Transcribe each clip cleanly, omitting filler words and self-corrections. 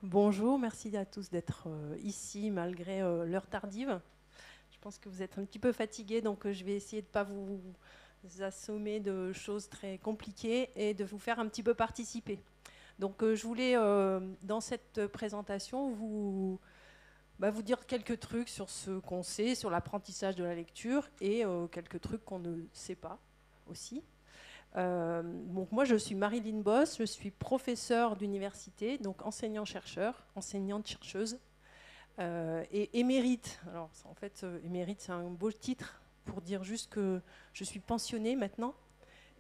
Bonjour, merci à tous d'être ici malgré l'heure tardive. Je pense que vous êtes un petit peu fatigués, donc je vais essayer de ne pas vous assommer de choses très compliquées et de vous faire un petit peu participer. Donc je voulais, dans cette présentation, vous dire quelques trucs sur ce qu'on sait, sur l'apprentissage de la lecture et quelques trucs qu'on ne sait pas aussi. Donc moi, je suis Marilyn Boss, je suis professeure d'université, donc enseignant-chercheur, enseignante-chercheuse, et émérite. Alors, en fait, émérite, c'est un beau titre pour dire juste que je suis pensionnée maintenant,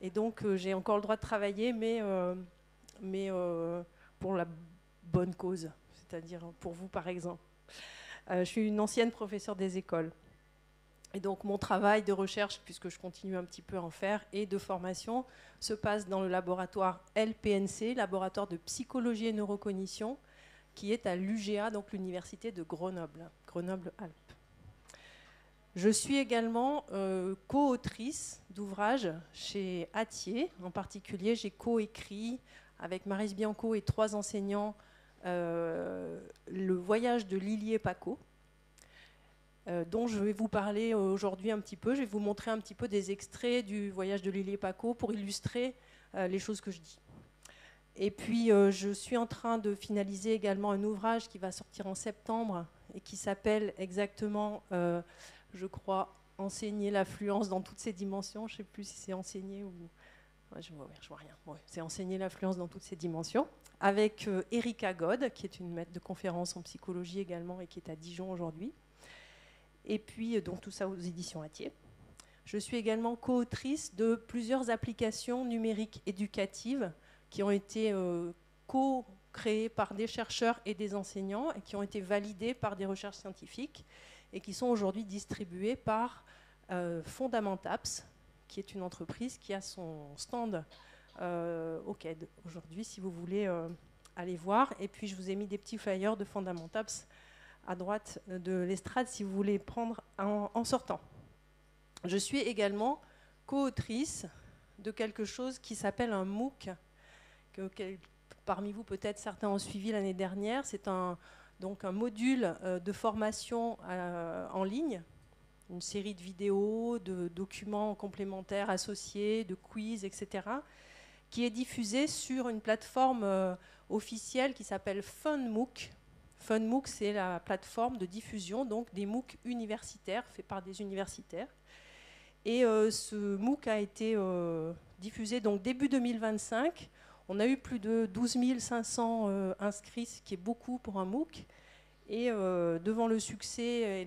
et donc j'ai encore le droit de travailler, mais pour la bonne cause, c'est-à-dire pour vous, par exemple. Je suis une ancienne professeure des écoles. Et donc mon travail de recherche, puisque je continue un petit peu à en faire, et de formation, se passe dans le laboratoire LPNC, laboratoire de psychologie et neurocognition, qui est à l'UGA, donc l'université de Grenoble, Grenoble-Alpes. Je suis également co-autrice d'ouvrages chez Hatier. En particulier, j'ai co-écrit avec Maryse Bianco et 3 enseignants Le voyage de Lily et Paco, dont je vais vous parler aujourd'hui un petit peu. Je vais vous montrer un petit peu des extraits du voyage de Lily et Paco pour illustrer les choses que je dis. Et puis, je suis en train de finaliser également un ouvrage qui va sortir en septembre et qui s'appelle exactement, je crois, Enseigner l'affluence dans toutes ses dimensions. Je ne sais plus si c'est enseigner ou... Ouais, je vois rien. Ouais, c'est Enseigner l'affluence dans toutes ses dimensions. Avec Erika God, qui est une maître de conférence en psychologie également et qui est à Dijon aujourd'hui. Et puis, donc tout ça aux éditions Hatier. Je suis également co-autrice de plusieurs applications numériques éducatives qui ont été co-créées par des chercheurs et des enseignants et qui ont été validées par des recherches scientifiques et qui sont aujourd'hui distribuées par Fondamentaps, qui est une entreprise qui a son stand au CED aujourd'hui, si vous voulez aller voir. Et puis, je vous ai mis des petits flyers de Fondamentaps à droite de l'estrade si vous voulez prendre en sortant. Je suis également co-autrice de quelque chose qui s'appelle un MOOC, que parmi vous peut-être certains ont suivi l'année dernière. C'est donc un module de formation en ligne, une série de vidéos, de documents complémentaires associés, de quiz, etc., qui est diffusé sur une plateforme officielle qui s'appelle FunMOOC. FunMOOC, c'est la plateforme de diffusion donc, des MOOC universitaires, faits par des universitaires. Et ce MOOC a été diffusé donc, début 2025. On a eu plus de 12 500 inscrits, ce qui est beaucoup pour un MOOC. Et devant le succès et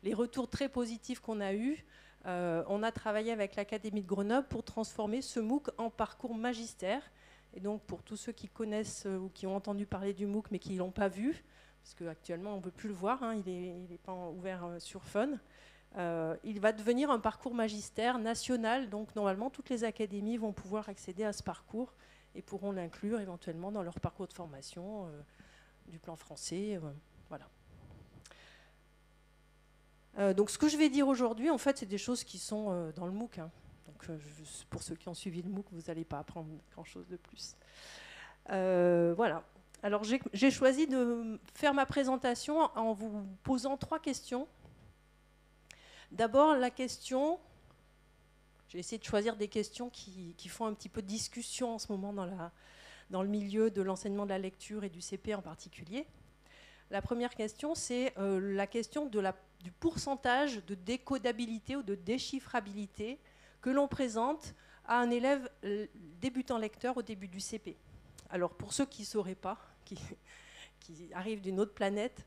les retours très positifs qu'on a eus, on a travaillé avec l'Académie de Grenoble pour transformer ce MOOC en parcours magistère. Et donc pour tous ceux qui connaissent ou qui ont entendu parler du MOOC mais qui ne l'ont pas vu, parce qu'actuellement on ne peut plus le voir, hein, il n'est pas ouvert sur Fun, il va devenir un parcours magistère national. Donc normalement toutes les académies vont pouvoir accéder à ce parcours et pourront l'inclure éventuellement dans leur parcours de formation du plan français. Voilà. Donc ce que je vais dire aujourd'hui, en fait, c'est des choses qui sont dans le MOOC. Hein. Donc, pour ceux qui ont suivi le MOOC, vous n'allez pas apprendre grand-chose de plus. Voilà. Alors, j'ai choisi de faire ma présentation en vous posant 3 questions. D'abord, la question... J'ai essayé de choisir des questions qui font un petit peu de discussion en ce moment dans le milieu de l'enseignement de la lecture et du CP en particulier. La première question, c'est la question du pourcentage de décodabilité ou de déchiffrabilité que l'on présente à un élève débutant lecteur au début du CP. Alors pour ceux qui ne sauraient pas, qui arrivent d'une autre planète,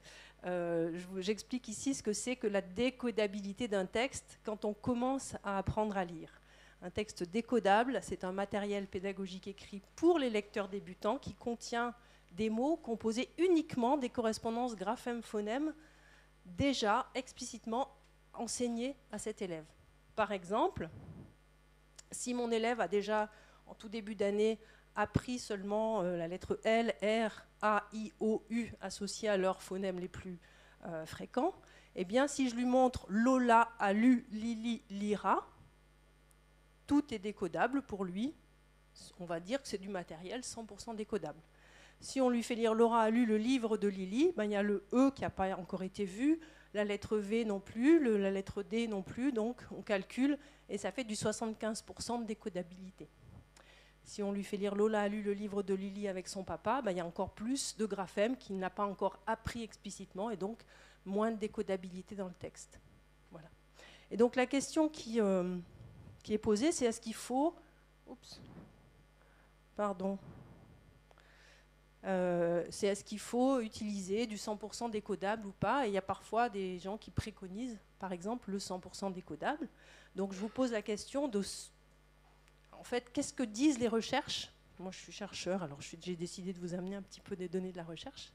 j'explique ici ce que c'est que la décodabilité d'un texte quand on commence à apprendre à lire. Un texte décodable, c'est un matériel pédagogique écrit pour les lecteurs débutants qui contient des mots composés uniquement des correspondances graphèmes-phonèmes déjà explicitement enseignées à cet élève. Par exemple, si mon élève a déjà, en tout début d'année, appris seulement la lettre L, R, A, I, O, U associées à leurs phonèmes les plus fréquents, eh bien, si je lui montre Lola, Alu, Lili, Lira, tout est décodable pour lui. On va dire que c'est du matériel 100% décodable. Si on lui fait lire Laura a lu le livre de Lily, ben, il y a le E qui n'a pas encore été vu, la lettre V non plus, la lettre D non plus, donc on calcule et ça fait du 75% de décodabilité. Si on lui fait lire Lola a lu le livre de Lily avec son papa, ben, il y a encore plus de graphèmes qu'il n'a pas encore appris explicitement et donc moins de décodabilité dans le texte. Voilà. Et donc la question qui est posée, c'est est-ce qu'il faut... Oups. Pardon. C'est est-ce qu'il faut utiliser du 100% décodable ou pas. Et il y a parfois des gens qui préconisent, par exemple, le 100% décodable. Donc je vous pose la question de... En fait, qu'est-ce que disent les recherches? Moi, je suis chercheur, alors j'ai décidé de vous amener un petit peu des données de la recherche.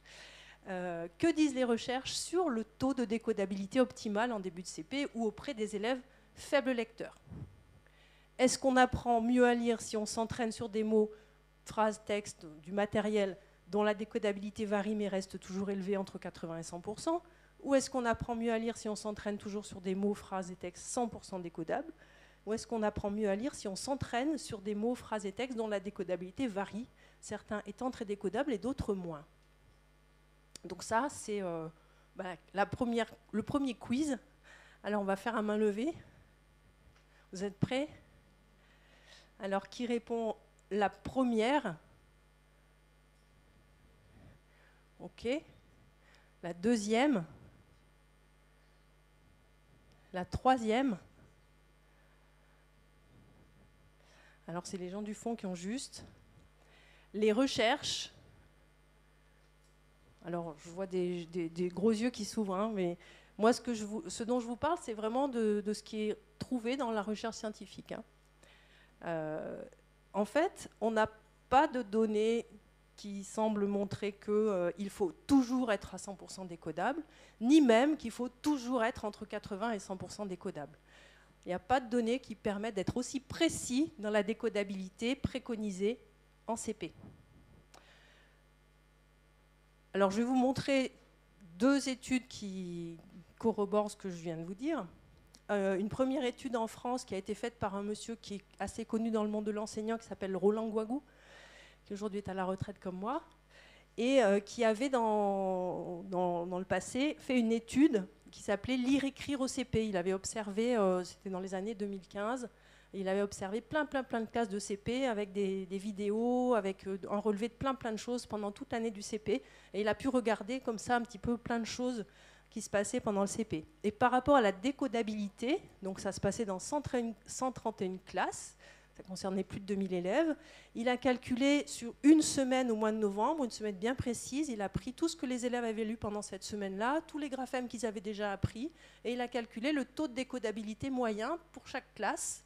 Que disent les recherches sur le taux de décodabilité optimal en début de CP ou auprès des élèves faibles lecteurs? Est-ce qu'on apprend mieux à lire si on s'entraîne sur des mots, phrases, textes, du matériel dont la décodabilité varie mais reste toujours élevée entre 80 et 100%? Ou est-ce qu'on apprend mieux à lire si on s'entraîne toujours sur des mots, phrases et textes 100% décodables? Ou est-ce qu'on apprend mieux à lire si on s'entraîne sur des mots, phrases et textes dont la décodabilité varie, certains étant très décodables et d'autres moins? Donc ça, c'est le premier quiz. Alors on va faire à main levée. Vous êtes prêts? Alors qui répond la première? Ok. La deuxième? La troisième? Alors, c'est les gens du fond qui ont juste. Les recherches. Alors, je vois des gros yeux qui s'ouvrent, hein, mais moi, ce dont je vous parle, c'est vraiment de ce qui est trouvé dans la recherche scientifique. Hein. En fait, on n'a pas de données qui semblent montrer qu'il faut toujours être à 100% décodable, ni même qu'il faut toujours être entre 80 et 100% décodable. Il n'y a pas de données qui permettent d'être aussi précis dans la décodabilité préconisée en CP. Alors, je vais vous montrer deux études qui corroborent ce que je viens de vous dire. Une première étude en France qui a été faite par un monsieur qui est assez connu dans le monde de l'enseignant, qui s'appelle Roland Guagou, qui aujourd'hui est à la retraite comme moi, et qui avait dans le passé fait une étude qui s'appelait « Lire-écrire au CP ». Il avait observé, c'était dans les années 2015, il avait observé plein de classes de CP avec des vidéos, avec un relevé de plein de choses pendant toute l'année du CP. Et il a pu regarder comme ça un petit peu plein de choses qui se passaient pendant le CP. Et par rapport à la décodabilité, donc ça se passait dans 131 classes, ça concernait plus de 2000 élèves. Il a calculé sur une semaine au mois de novembre, une semaine bien précise, il a pris tout ce que les élèves avaient lu pendant cette semaine-là, tous les graphèmes qu'ils avaient déjà appris, et il a calculé le taux de décodabilité moyen pour chaque classe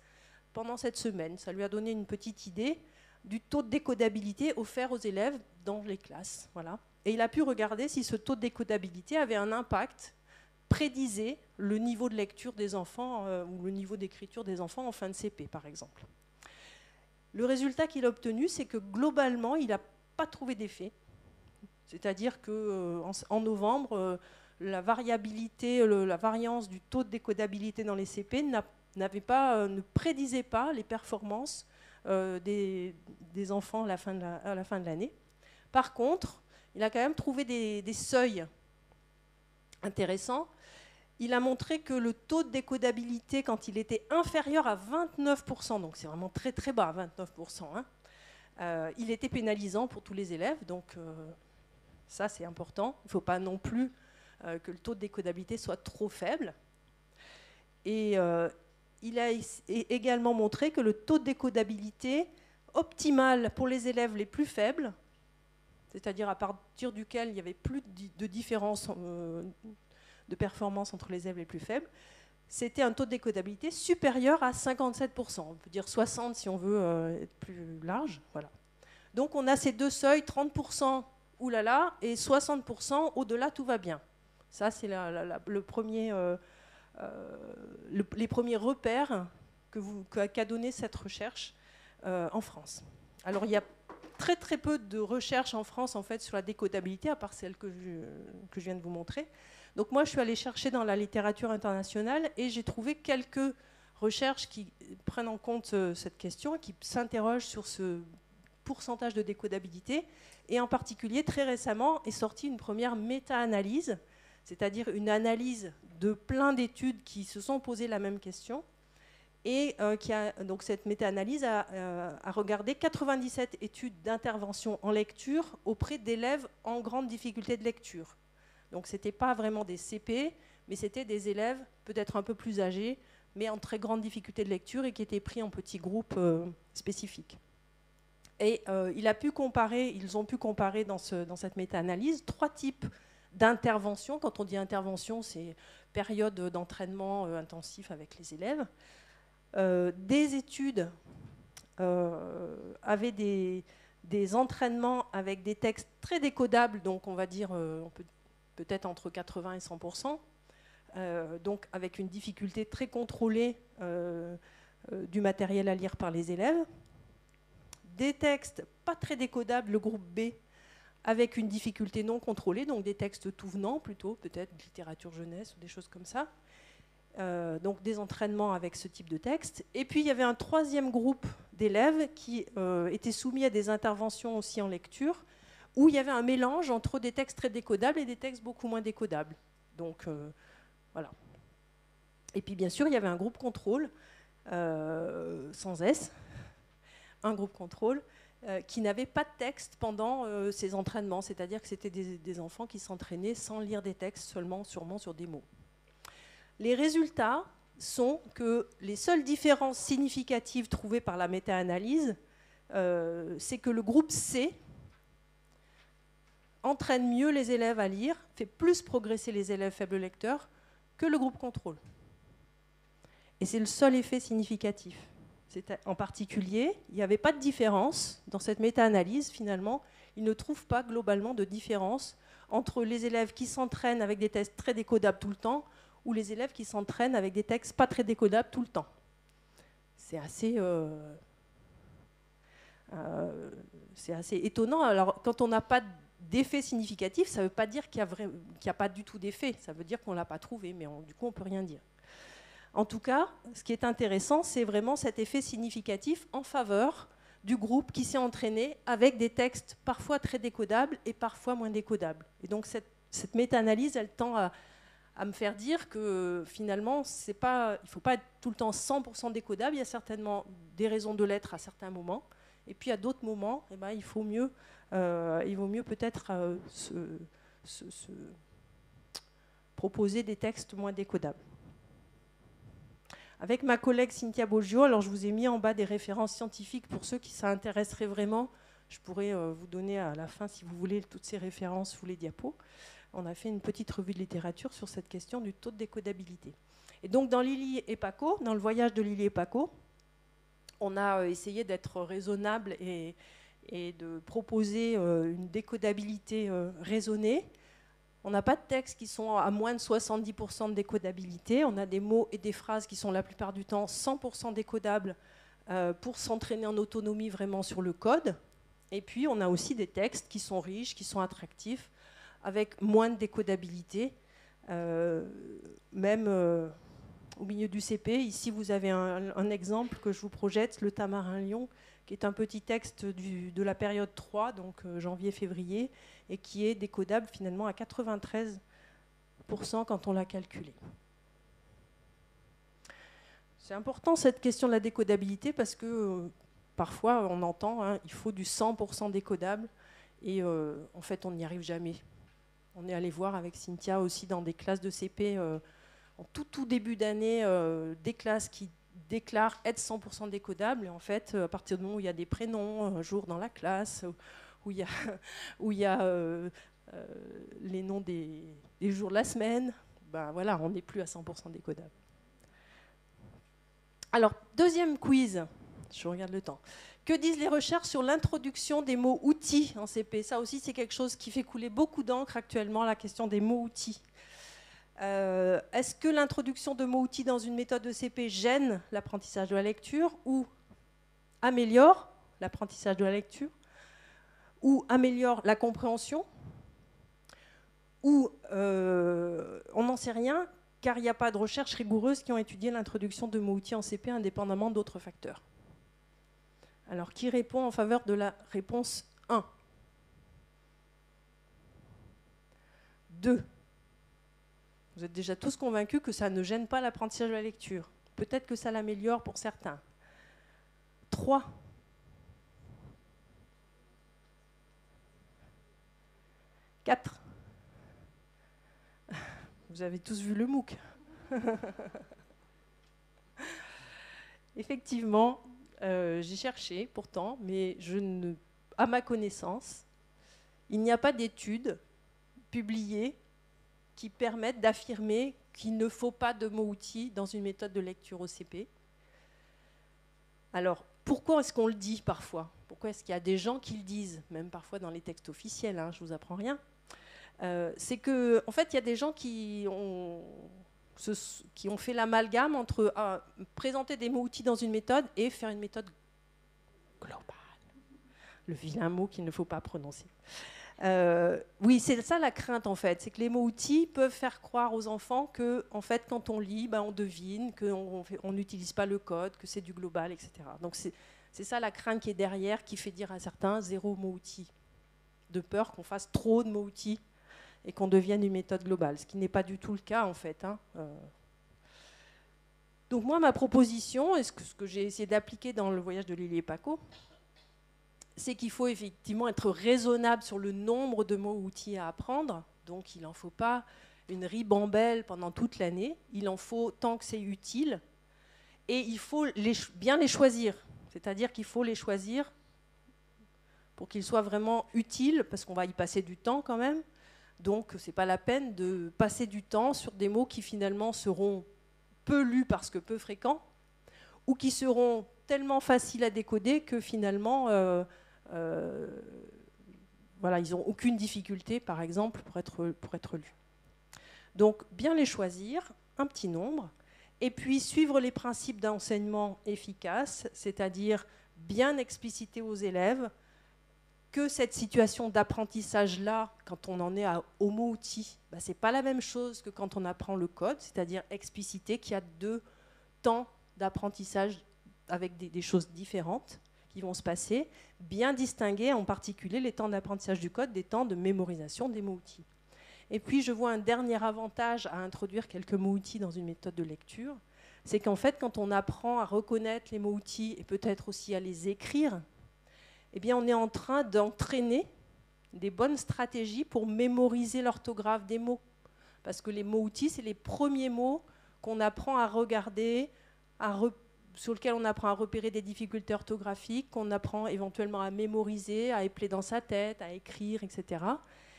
pendant cette semaine. Ça lui a donné une petite idée du taux de décodabilité offert aux élèves dans les classes. Voilà. Et il a pu regarder si ce taux de décodabilité avait un impact, prédisait le niveau de lecture des enfants ou le niveau d'écriture des enfants en fin de CP, par exemple. Le résultat qu'il a obtenu, c'est que globalement, il n'a pas trouvé d'effet. C'est-à-dire qu'en novembre, la variabilité, la variance du taux de décodabilité dans les CP ne prédisait pas les performances des enfants à la fin de l'année. Par contre, il a quand même trouvé des seuils intéressants. Il a montré que le taux de décodabilité, quand il était inférieur à 29%, donc c'est vraiment très très bas, 29%, hein, il était pénalisant pour tous les élèves, donc ça c'est important. Il ne faut pas non plus que le taux de décodabilité soit trop faible. Et il a également montré que le taux de décodabilité optimal pour les élèves les plus faibles, c'est-à-dire à partir duquel il n'y avait plus de différence de performance entre les élèves les plus faibles, c'était un taux de décodabilité supérieur à 57%. On peut dire 60% si on veut être plus large. Voilà. Donc on a ces deux seuils, 30% oulala et 60% au-delà, tout va bien. Ça, c'est les premiers repères qu'a donné cette recherche en France. Alors il y a très très peu de recherches en France en fait, sur la décodabilité, à part celle que je viens de vous montrer. Donc moi, je suis allée chercher dans la littérature internationale et j'ai trouvé quelques recherches qui prennent en compte cette question et qui s'interrogent sur ce pourcentage de décodabilité. Et en particulier, très récemment, est sortie une première méta-analyse, c'est-à-dire une analyse de plein d'études qui se sont posées la même question. Et donc cette méta-analyse a regardé 97 études d'intervention en lecture auprès d'élèves en grande difficulté de lecture. Donc ce n'était pas vraiment des CP, mais c'était des élèves peut-être un peu plus âgés, mais en très grande difficulté de lecture et qui étaient pris en petits groupes spécifiques. Et ils ont pu comparer dans cette méta-analyse 3 types d'interventions. Quand on dit intervention, c'est période d'entraînement intensif avec les élèves. Des études avaient des entraînements avec des textes très décodables, donc on va dire peut-être entre 80 et 100%, donc avec une difficulté très contrôlée du matériel à lire par les élèves. Des textes pas très décodables, le groupe B, avec une difficulté non contrôlée, donc des textes tout venant plutôt, peut-être littérature jeunesse ou des choses comme ça. Donc des entraînements avec ce type de texte. Et puis il y avait un 3e groupe d'élèves qui étaient soumis à des interventions aussi en lecture, où il y avait un mélange entre des textes très décodables et des textes beaucoup moins décodables. Donc voilà. Et puis bien sûr, il y avait un groupe contrôle, sans S, un groupe contrôle, qui n'avait pas de texte pendant ces entraînements, c'est-à-dire que c'était des enfants qui s'entraînaient sans lire des textes, sûrement sur des mots. Les résultats sont que les seules différences significatives trouvées par la méta-analyse, c'est que le groupe C entraîne mieux les élèves à lire, fait plus progresser les élèves faibles lecteurs que le groupe contrôle. Et c'est le seul effet significatif. En particulier, il n'y avait pas de différence dans cette méta-analyse, finalement. Ils ne trouvent pas globalement de différence entre les élèves qui s'entraînent avec des tests très décodables tout le temps ou les élèves qui s'entraînent avec des textes pas très décodables tout le temps. C'est assez étonnant. Alors, quand on n'a pas d'effet significatif, ça ne veut pas dire qu'il n'y a pas du tout d'effet. Ça veut dire qu'on ne l'a pas trouvé, mais du coup, on ne peut rien dire. En tout cas, ce qui est intéressant, c'est vraiment cet effet significatif en faveur du groupe qui s'est entraîné avec des textes parfois très décodables et parfois moins décodables. Et donc, cette méta-analyse, elle tend à me faire dire que finalement, il ne faut pas être tout le temps 100% décodable. Il y a certainement des raisons de l'être à certains moments. Et puis à d'autres moments, eh ben, il vaut mieux peut-être proposer des textes moins décodables. Avec ma collègue Cynthia Boggio, alors je vous ai mis en bas des références scientifiques pour ceux qui s'intéresseraient vraiment. Je pourrais vous donner à la fin, si vous voulez, toutes ces références sous les diapos. On a fait une petite revue de littérature sur cette question du taux de décodabilité. Et donc dans Lily et Paco, dans le voyage de Lily et Paco, on a essayé d'être raisonnable et de proposer une décodabilité raisonnée. On n'a pas de textes qui sont à moins de 70% de décodabilité. On a des mots et des phrases qui sont la plupart du temps 100% décodables pour s'entraîner en autonomie vraiment sur le code. Et puis on a aussi des textes qui sont riches, qui sont attractifs, avec moins de décodabilité. Même au milieu du CP, ici vous avez un exemple que je vous projette, le Tamarin Lion, qui est un petit texte de la période 3, donc janvier-février, et qui est décodable finalement à 93% quand on l'a calculé. C'est important cette question de la décodabilité parce que parfois on entend il faut du 100% décodable et en fait on n'y arrive jamais. On est allé voir avec Cynthia aussi dans des classes de CP en tout début d'année, des classes qui déclarent être 100% décodables et en fait à partir du moment où il y a des prénoms un jour dans la classe, où il y a les noms des jours de la semaine, ben voilà, on n'est plus à 100% décodable. Alors, deuxième quiz, je regarde le temps. Que disent les recherches sur l'introduction des mots outils en CP? Ça aussi, c'est quelque chose qui fait couler beaucoup d'encre actuellement, la question des mots outils. Est-ce que l'introduction de mots outils dans une méthode de CP gêne l'apprentissage de la lecture ou améliore l'apprentissage de la lecture ou améliore la compréhension, ou on n'en sait rien, car il n'y a pas de recherches rigoureuses qui ont étudié l'introduction de mots-outils en CP indépendamment d'autres facteurs. Alors, qui répond en faveur de la réponse 1? 2. Vous êtes déjà tous convaincus que ça ne gêne pas l'apprentissage de la lecture. Peut-être que ça l'améliore pour certains. 3. 4. Vous avez tous vu le MOOC. Effectivement, j'ai cherché pourtant, mais à ma connaissance, il n'y a pas d'études publiées qui permettent d'affirmer qu'il ne faut pas de mots-outils dans une méthode de lecture OCP. Alors, pourquoi est-ce qu'on le dit parfois? Pourquoi est-ce qu'il y a des gens qui le disent, même parfois dans les textes officiels, hein, je ne vous apprends rien. C'est qu'en fait, il y a des gens qui ont fait l'amalgame entre présenter des mots-outils dans une méthode et faire une méthode globale. Le vilain mot qu'il ne faut pas prononcer. Oui, c'est ça la crainte en fait, c'est que les mots-outils peuvent faire croire aux enfants que, en fait, quand on lit, on devine, qu'on n'utilise pas le code, que c'est du global, etc. Donc c'est ça la crainte qui est derrière, qui fait dire à certains 0 mot-outil, de peur qu'on fasse trop de mots-outils et qu'on devienne une méthode globale, ce qui n'est pas du tout le cas en fait. Donc moi, ma proposition, et ce que j'ai essayé d'appliquer dans le voyage de Lily et Paco, c'est qu'il faut effectivement être raisonnable sur le nombre de mots-outils à apprendre. Donc il n'en faut pas une ribambelle pendant toute l'année, il en faut tant que c'est utile, et il faut bien les choisir. C'est-à-dire qu'il faut les choisir pour qu'ils soient vraiment utiles, parce qu'on va y passer du temps quand même. Donc, ce n'est pas la peine de passer du temps sur des mots qui finalement seront peu lus parce que peu fréquents, ou qui seront tellement faciles à décoder que finalement, voilà, ils n'ont aucune difficulté, par exemple, pour être lus. Donc, bien les choisir, un petit nombre, et puis suivre les principes d'enseignement efficace, c'est-à-dire bien expliciter aux élèves que cette situation d'apprentissage-là, quand on en est au mot-outil, ce n'est pas la même chose que quand on apprend le code, c'est-à-dire expliciter qu'il y a 2 temps d'apprentissage avec des choses différentes qui vont se passer, bien distinguer en particulier les temps d'apprentissage du code des temps de mémorisation des mots-outils. Et puis je vois un dernier avantage à introduire quelques mots-outils dans une méthode de lecture, c'est qu'en fait quand on apprend à reconnaître les mots-outils et peut-être aussi à les écrire, eh bien, on est en train d'entraîner des bonnes stratégies pour mémoriser l'orthographe des mots. Parce que les mots-outils, c'est les premiers mots qu'on apprend à regarder, sur lesquels on apprend à repérer des difficultés orthographiques, qu'on apprend éventuellement à mémoriser, à épeler dans sa tête, à écrire, etc.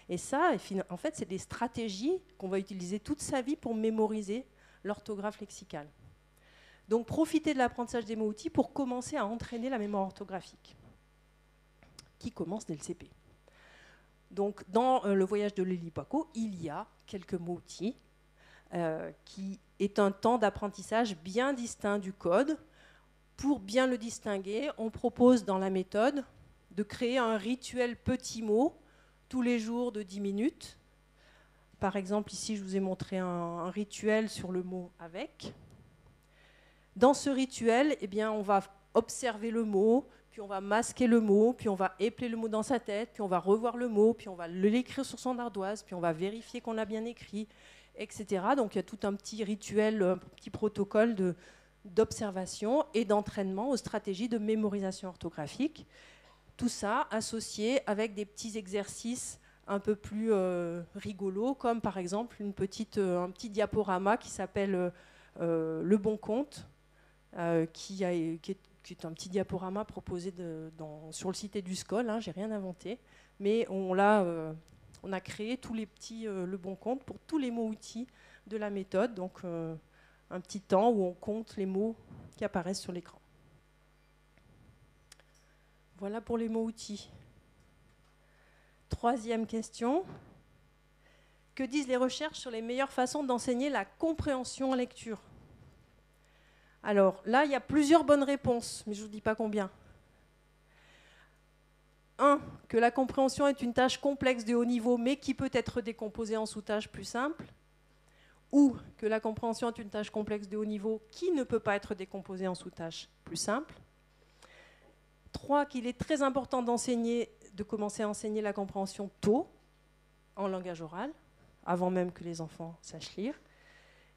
Et ça, en fait, c'est des stratégies qu'on va utiliser toute sa vie pour mémoriser l'orthographe lexicale. Donc, profitez de l'apprentissage des mots-outils pour commencer à entraîner la mémoire orthographique, qui commence dès le CP. Donc, dans le voyage de Lily Paco, il y a quelques mots-outils qui est un temps d'apprentissage bien distinct du code. Pour bien le distinguer, on propose dans la méthode de créer un rituel petit mot tous les jours de 10 minutes. Par exemple, ici, je vous ai montré un rituel sur le mot « avec ». Dans ce rituel, eh bien, on va observer le mot, puis on va masquer le mot, puis on va épeler le mot dans sa tête, puis on va revoir le mot, puis on va l'écrire sur son ardoise, puis on va vérifier qu'on l'a bien écrit, etc. Donc il y a tout un petit rituel, un petit protocole d'observation et d'entraînement aux stratégies de mémorisation orthographique. Tout ça associé avec des petits exercices un peu plus rigolos, comme par exemple un petit diaporama qui s'appelle Le Bon Compte, qui est un petit diaporama proposé sur le site EduScol, hein, j'ai rien inventé, mais on a créé tous les petits Le Bon Compte pour tous les mots-outils de la méthode, donc un petit temps où on compte les mots qui apparaissent sur l'écran. Voilà pour les mots-outils. Troisième question. Que disent les recherches sur les meilleures façons d'enseigner la compréhension en lecture ? Alors là, il y a plusieurs bonnes réponses, mais je ne vous dis pas combien. 1. Que la compréhension est une tâche complexe de haut niveau, mais qui peut être décomposée en sous-tâches plus simples. Ou que la compréhension est une tâche complexe de haut niveau qui ne peut pas être décomposée en sous-tâches plus simples. 3, qu'il est très important de commencer à enseigner la compréhension tôt, en langage oral, avant même que les enfants sachent lire.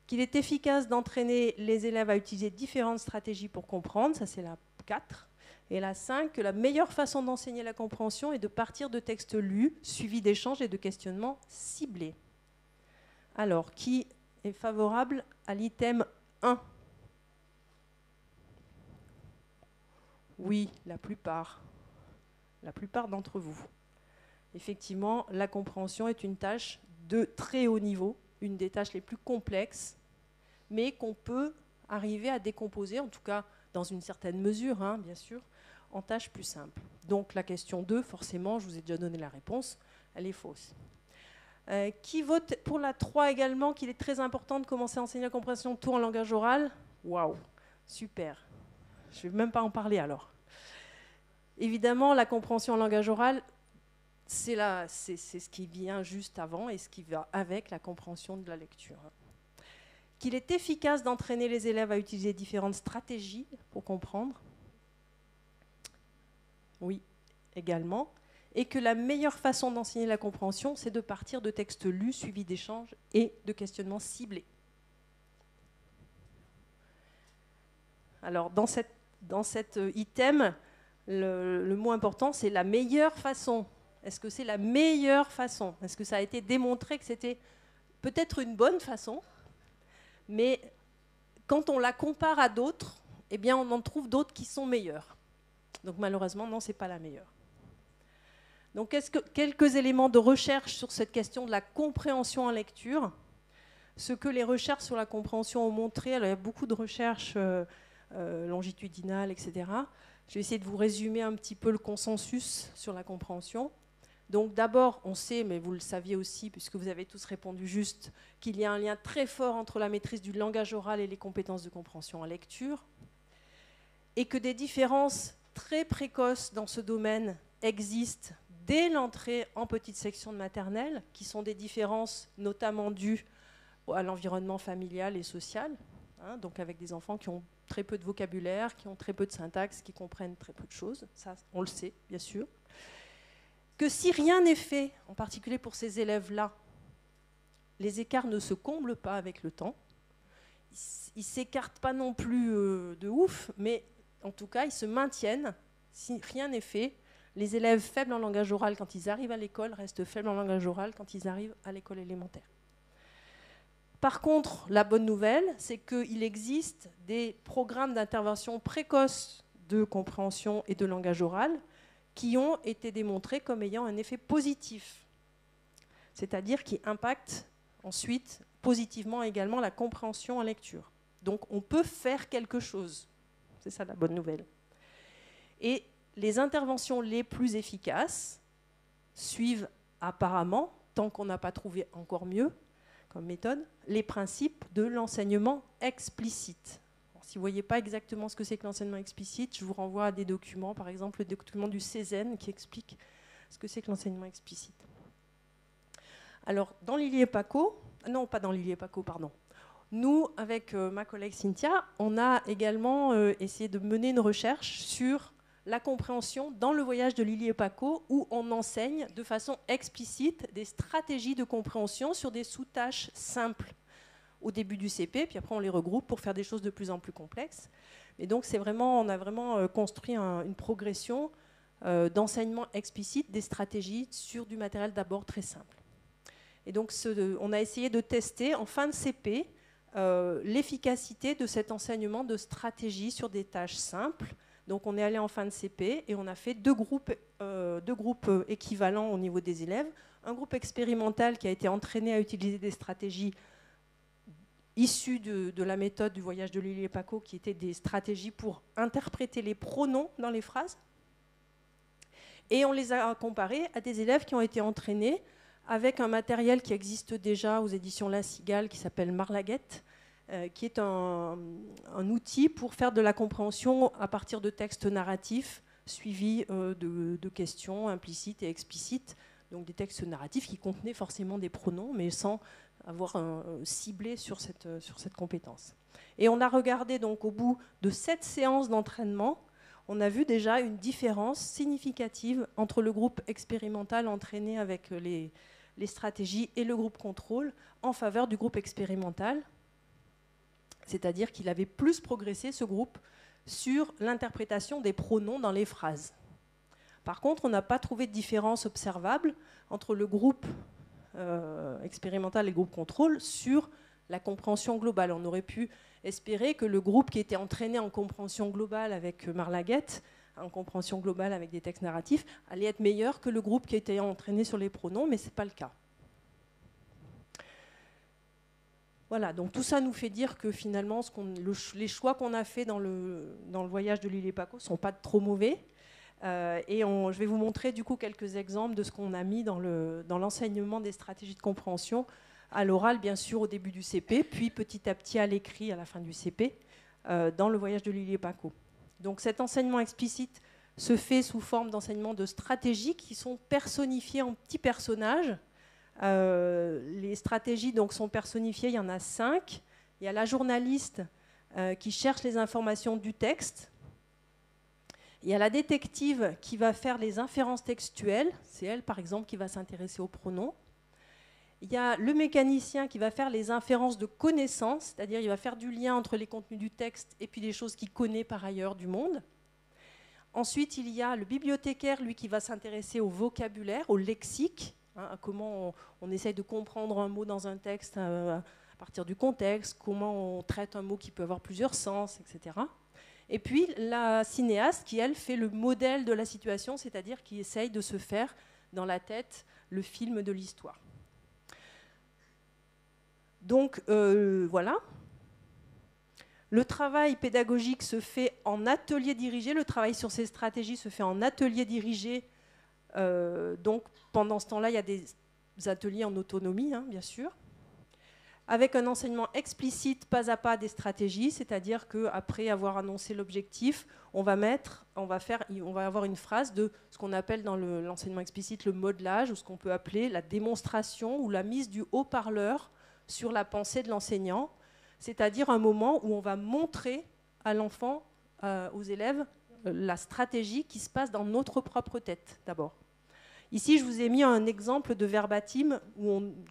Qu'il est efficace d'entraîner les élèves à utiliser différentes stratégies pour comprendre, ça c'est la 4. Et la 5, que la meilleure façon d'enseigner la compréhension est de partir de textes lus, suivis d'échanges et de questionnements ciblés. Alors, qui est favorable à l'item 1? Oui, la plupart d'entre vous. Effectivement, la compréhension est une tâche de très haut niveau, une des tâches les plus complexes, mais qu'on peut arriver à décomposer, en tout cas dans une certaine mesure, hein, bien sûr, en tâches plus simples. Donc la question 2, forcément, je vous ai déjà donné la réponse, elle est fausse. Qui vote pour la 3 également, qu'il est très important de commencer à enseigner la compréhension tôt en langage oral? Waouh, super. Je ne vais même pas en parler alors. Évidemment, la compréhension en langage oral, c'est ce qui vient juste avant et ce qui va avec la compréhension de la lecture. Qu'il est efficace d'entraîner les élèves à utiliser différentes stratégies pour comprendre. Oui, également. Et que la meilleure façon d'enseigner la compréhension, c'est de partir de textes lus, suivis d'échanges et de questionnements ciblés. Alors, dans cet item, le mot important, c'est la meilleure façon. Est-ce que c'est la meilleure façon? Est-ce que ça a été démontré que c'était peut-être une bonne façon, mais quand on la compare à d'autres, eh bien, on en trouve d'autres qui sont meilleures. Donc malheureusement, non, ce n'est pas la meilleure. Donc quelques éléments de recherche sur cette question de la compréhension en lecture. Ce que les recherches sur la compréhension ont montré, alors il y a beaucoup de recherches longitudinales, etc. Je vais essayer de vous résumer un petit peu le consensus sur la compréhension. Donc d'abord, on sait, mais vous le saviez aussi, puisque vous avez tous répondu juste, qu'il y a un lien très fort entre la maîtrise du langage oral et les compétences de compréhension en lecture, et que des différences très précoces dans ce domaine existent dès l'entrée en petite section de maternelle, qui sont des différences notamment dues à l'environnement familial et social, hein, donc avec des enfants qui ont très peu de vocabulaire, qui ont très peu de syntaxe, qui comprennent très peu de choses, ça on le sait bien sûr. Que si rien n'est fait, en particulier pour ces élèves-là, les écarts ne se comblent pas avec le temps. Ils ne s'écartent pas non plus de ouf, mais en tout cas, ils se maintiennent. Si rien n'est fait, les élèves faibles en langage oral, quand ils arrivent à l'école, restent faibles en langage oral quand ils arrivent à l'école élémentaire. Par contre, la bonne nouvelle, c'est qu'il existe des programmes d'intervention précoce de compréhension et de langage oral qui ont été démontrés comme ayant un effet positif, c'est-à-dire qui impactent ensuite positivement également la compréhension en lecture. Donc on peut faire quelque chose, c'est ça la bonne nouvelle. Et les interventions les plus efficaces suivent apparemment, tant qu'on n'a pas trouvé encore mieux comme méthode, les principes de l'enseignement explicite. Si vous ne voyez pas exactement ce que c'est que l'enseignement explicite, je vous renvoie à des documents, par exemple le document du CESEN qui explique ce que c'est que l'enseignement explicite. Alors, dans Lily et Paco, non, pas dans Lily et Paco, pardon. Nous, avec ma collègue Cynthia, on a également essayé de mener une recherche sur la compréhension dans le voyage de Lily et Paco, où on enseigne de façon explicite des stratégies de compréhension sur des sous-tâches simples au début du CP, puis après on les regroupe pour faire des choses de plus en plus complexes. Et donc on a vraiment construit une progression d'enseignement explicite des stratégies sur du matériel d'abord très simple. Et donc on a essayé de tester en fin de CP l'efficacité de cet enseignement de stratégie sur des tâches simples. Donc on est allé en fin de CP et on a fait deux groupes équivalents au niveau des élèves. Un groupe expérimental qui a été entraîné à utiliser des stratégies issues de la méthode du voyage de Lily et Paco, qui étaient des stratégies pour interpréter les pronoms dans les phrases. Et on les a comparés à des élèves qui ont été entraînés avec un matériel qui existe déjà aux éditions La Cigale, qui s'appelle Marlaguette, qui est un outil pour faire de la compréhension à partir de textes narratifs suivis de questions implicites et explicites, donc des textes narratifs qui contenaient forcément des pronoms, mais sans avoir ciblé sur cette compétence. Et on a regardé donc au bout de 7 séances d'entraînement, on a vu déjà une différence significative entre le groupe expérimental entraîné avec les stratégies et le groupe contrôle en faveur du groupe expérimental. C'est-à-dire qu'il avait plus progressé, ce groupe, sur l'interprétation des pronoms dans les phrases. Par contre, on n'a pas trouvé de différence observable entre le groupe expérimental et le groupe contrôle sur la compréhension globale. On aurait pu espérer que le groupe qui était entraîné en compréhension globale avec Marlaguet, en compréhension globale avec des textes narratifs, allait être meilleur que le groupe qui était entraîné sur les pronoms, mais ce n'est pas le cas. Voilà, donc tout ça nous fait dire que finalement, les choix qu'on a faits dans le voyage de Lily et Paco ne sont pas trop mauvais. Je vais vous montrer du coup quelques exemples de ce qu'on a mis dans l'enseignement des stratégies de compréhension, à l'oral bien sûr au début du CP, puis petit à petit à l'écrit à la fin du CP, dans le voyage de Lily et Paco. Donc cet enseignement explicite se fait sous forme d'enseignement de stratégies qui sont personnifiées en petits personnages. Les stratégies donc, sont personnifiées, il y en a 5. Il y a la journaliste qui cherche les informations du texte. Il y a la détective qui va faire les inférences textuelles. C'est elle, par exemple, qui va s'intéresser aux pronoms. Il y a le mécanicien qui va faire les inférences de connaissances, c'est-à-dire il va faire du lien entre les contenus du texte et puis les choses qu'il connaît par ailleurs du monde. Ensuite, il y a le bibliothécaire, lui, qui va s'intéresser au vocabulaire, au lexique, à comment on essaye de comprendre un mot dans un texte à partir du contexte, comment on traite un mot qui peut avoir plusieurs sens, etc. Et puis la cinéaste qui, elle, fait le modèle de la situation, c'est-à-dire qui essaye de se faire dans la tête le film de l'histoire. Donc voilà. Le travail pédagogique se fait en atelier dirigé, le travail sur ces stratégies se fait en atelier dirigé. Donc pendant ce temps-là, il y a des ateliers en autonomie, hein, bien sûr, avec un enseignement explicite pas à pas des stratégies, c'est-à-dire qu'après avoir annoncé l'objectif, on va avoir une phrase de ce qu'on appelle dans l'enseignement explicite le modelage, ou ce qu'on peut appeler la démonstration ou la mise du haut-parleur sur la pensée de l'enseignant, c'est-à-dire un moment où on va montrer à l'enfant, aux élèves, la stratégie qui se passe dans notre propre tête d'abord. Ici, je vous ai mis un exemple de verbatim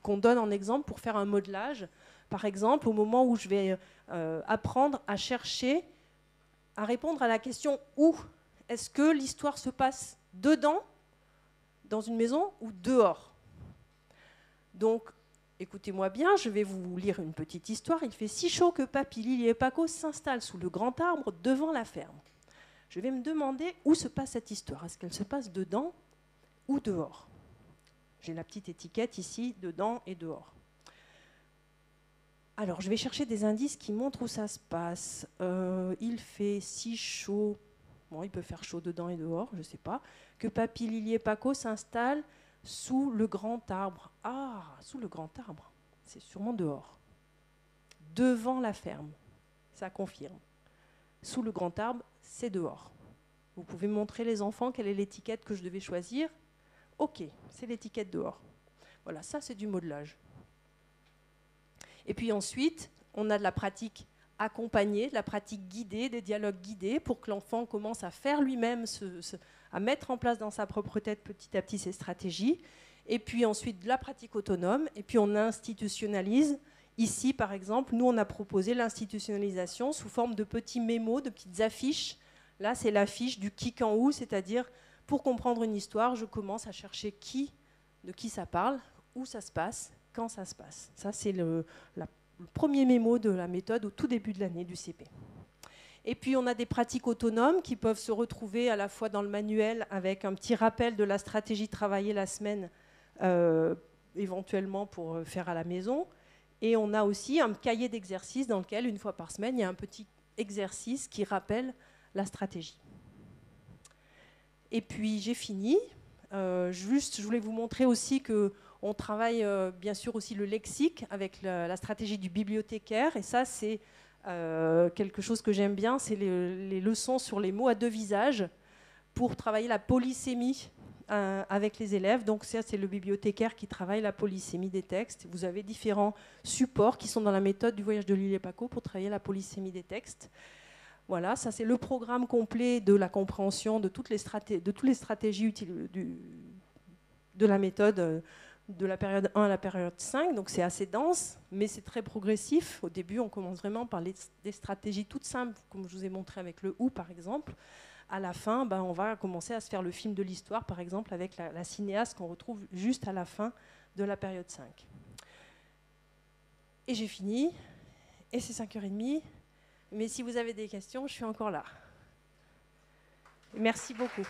qu'on donne en exemple pour faire un modelage. Par exemple, au moment où je vais apprendre à chercher, à répondre à la question « où ?» Est-ce que l'histoire se passe dedans, dans une maison, ou dehors? Donc, écoutez-moi bien, je vais vous lire une petite histoire. Il fait si chaud que Papy, Lily et Paco s'installent sous le grand arbre devant la ferme. Je vais me demander où se passe cette histoire. Est-ce qu'elle se passe dedans ou dehors? J'ai la petite étiquette ici, dedans et dehors. Alors, je vais chercher des indices qui montrent où ça se passe. Il fait si chaud, bon, il peut faire chaud dedans et dehors, je ne sais pas, que Papy, Lily et Paco s'installent sous le grand arbre. Ah, sous le grand arbre, c'est sûrement dehors. Devant la ferme, ça confirme. Sous le grand arbre, c'est dehors. Vous pouvez me montrer, les enfants, quelle est l'étiquette que je devais choisir? Ok, c'est l'étiquette dehors. Voilà, ça c'est du modelage. Et puis ensuite, on a de la pratique accompagnée, de la pratique guidée, des dialogues guidés pour que l'enfant commence à faire lui-même, à mettre en place dans sa propre tête petit à petit ses stratégies. Et puis ensuite, de la pratique autonome. Et puis on institutionnalise. Ici, par exemple, nous, on a proposé l'institutionnalisation sous forme de petits mémos, de petites affiches. Là, c'est l'affiche du qui, quand, où, c'est-à-dire, pour comprendre une histoire, je commence à chercher de qui ça parle, où ça se passe, quand ça se passe. Ça, c'est le premier mémo de la méthode au tout début de l'année du CP. Et puis, on a des pratiques autonomes qui peuvent se retrouver à la fois dans le manuel avec un petit rappel de la stratégie travaillée la semaine, éventuellement pour faire à la maison. Et on a aussi un cahier d'exercices dans lequel, une fois par semaine, il y a un petit exercice qui rappelle la stratégie. Et puis j'ai fini. Je voulais vous montrer aussi qu'on travaille bien sûr aussi le lexique avec la stratégie du bibliothécaire. Et ça, c'est quelque chose que j'aime bien, c'est les leçons sur les mots à deux visages pour travailler la polysémie avec les élèves. Donc ça, c'est le bibliothécaire qui travaille la polysémie des textes. Vous avez différents supports qui sont dans la méthode du voyage de Lily et Paco pour travailler la polysémie des textes. Voilà, ça c'est le programme complet de la compréhension de toutes les stratégies utiles de la méthode de la période 1 à la période 5. Donc c'est assez dense, mais c'est très progressif. Au début, on commence vraiment par des stratégies toutes simples, comme je vous ai montré avec le ou par exemple. À la fin, on va commencer à se faire le film de l'histoire, par exemple, avec la cinéaste qu'on retrouve juste à la fin de la période 5. Et j'ai fini, et c'est 5h30. Mais si vous avez des questions, je suis encore là. Merci beaucoup.